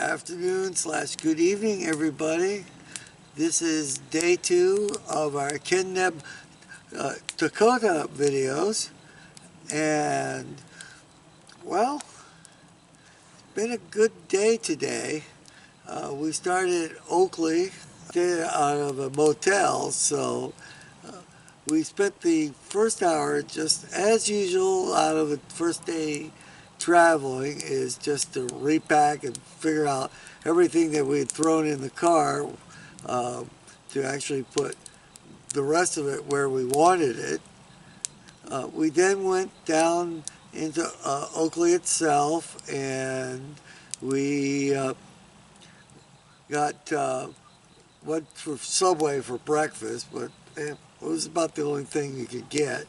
Afternoon slash good evening, everybody. This is day 2 of our Kidnap Dakota videos, and well, it's been a good day today. We started at Oakley, stayed out of a motel, so we spent the first hour just as usual out of the first day traveling is just to repack and figure out everything that we had thrown in the car uh, to actually put the rest of it where we wanted it. We then went down into Oakley itself, and we got went for Subway for breakfast, but it was about the only thing you could get.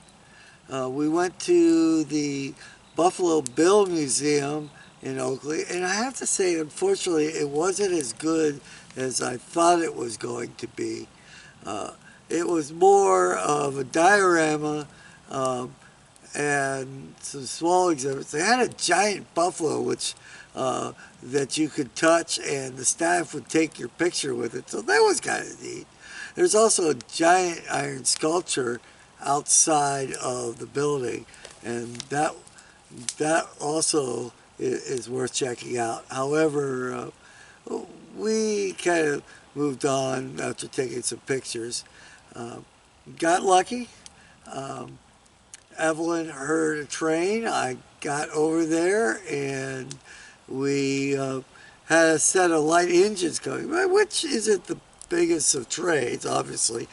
We went to the Buffalo Bill Museum in Oakley, and I have to say, unfortunately, it wasn't as good as I thought it was going to be. Uh, it was more of a diorama um, and some small exhibits. They had a giant buffalo, which that you could touch, and the staff would take your picture with it. So that was kind of neat. There's also a giant iron sculpture outside of the building, and that also is worth checking out. However, we kind of moved on after taking some pictures. Uh, got lucky. Um, Evelyn heard a train. I got over there, and we had a set of light engines coming, which isn't the biggest of trains, obviously,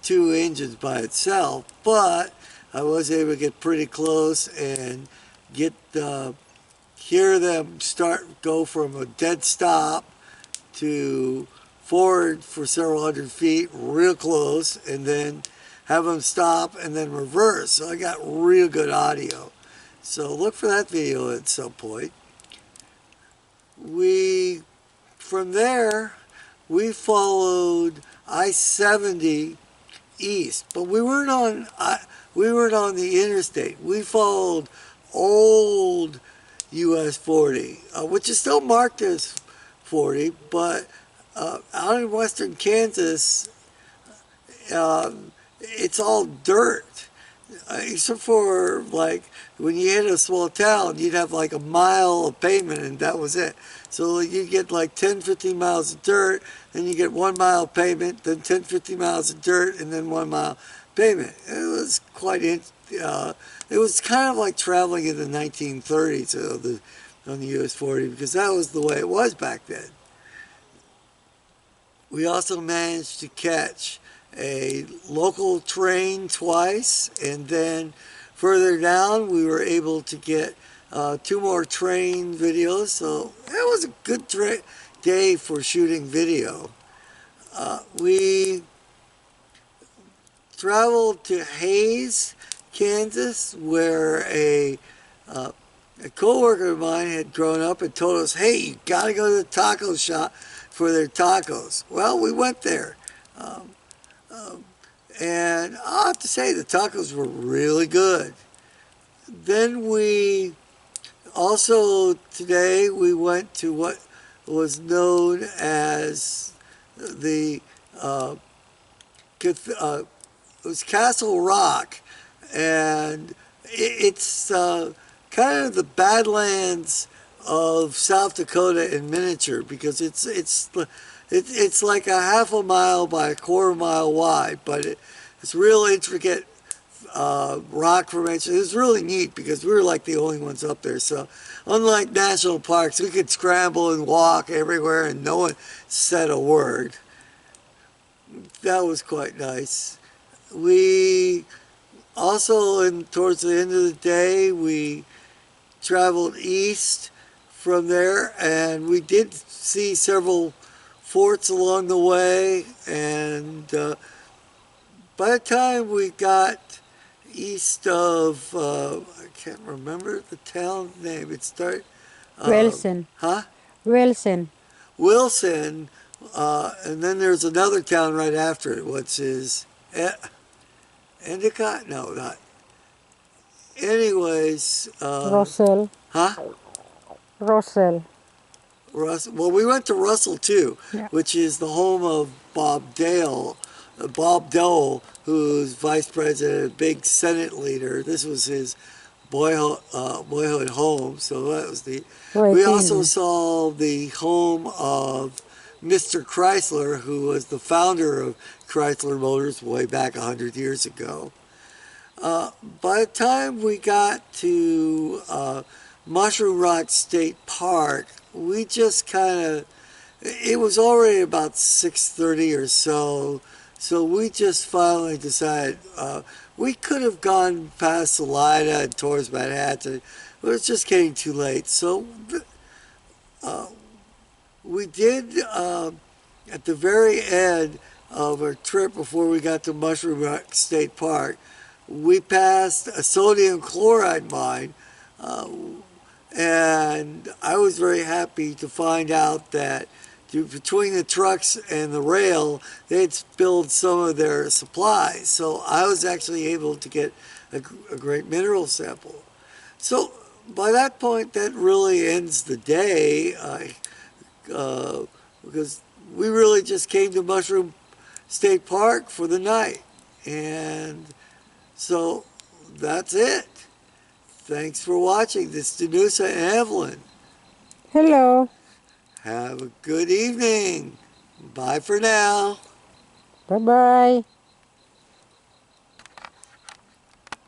2 engines by itself, but I was able to get pretty close and get hear them go from a dead stop to forward for several hundred feet real close, and then have them stop and then reverse. So I got real good audio. So look for that video at some point. From there, we followed I-70 east, but we weren't on the interstate. We followed old US 40, which is still marked as 40, but out in western Kansas, it's all dirt. Except for like when you hit a small town, you'd have like a mile of pavement, and that was it. So you get like 10, 15 miles of dirt, then you get 1 mile of pavement, then 10, 15 miles of dirt, and then 1 mile pavement. It was it was kind of like traveling in the 1930s on the US 40, because that was the way it was back then. We also managed to catch a local train twice, and then further down we were able to get 2 more train videos, so it was a good day for shooting video. We traveled to Hayes, Kansas, where a co-worker of mine had grown up and told us, hey, you gotta go to the taco shop for their tacos. Well, we went there. Um, and I'll have to say the tacos were really good. Then today we went to what was known as the it was Castle Rock, and it's kind of the Badlands of South Dakota in miniature, because it's like a half a mile by a quarter mile wide, but it's real intricate rock formation. It was really neat because we were like the only ones up there. So unlike national parks, we could scramble and walk everywhere and no one said a word. That was quite nice. We also, towards the end of the day, we traveled east from there, and we did see several forts along the way, and by the time we got east of, I can't remember the town name, Wilson. huh? Wilson. Wilson, and then there's another town right after it, which is Endicott? No, not. Anyways, Russell. huh? Russell. Well, we went to Russell too, Yeah. which is the home of Bob Dole, who's vice president, big Senate leader. This was his boyhood home. So that was the. We also 18. saw the home of Mr. Chrysler, who was the founder of Chrysler Motors way back 100 years ago. By the time we got to Mushroom Rock State Park, we just kind of, it was already about 6:30 or so, so we just finally decided we could have gone past Salida and towards Manhattan, but it was just getting too late. So uh, we did, at the very end of our trip before we got to Mushroom Rock State Park, we passed a sodium chloride mine, uh, and I was very happy to find out that between the trucks and the rail, they had spilled some of their supplies. So I was actually able to get a great mineral sample. So by that point, that really ends the day, because we really just came to Mushroom State Park for the night. And so that's it. Thanks for watching. This is Danusa and Evelyn. Hello. Have a good evening. Bye for now. Bye-bye.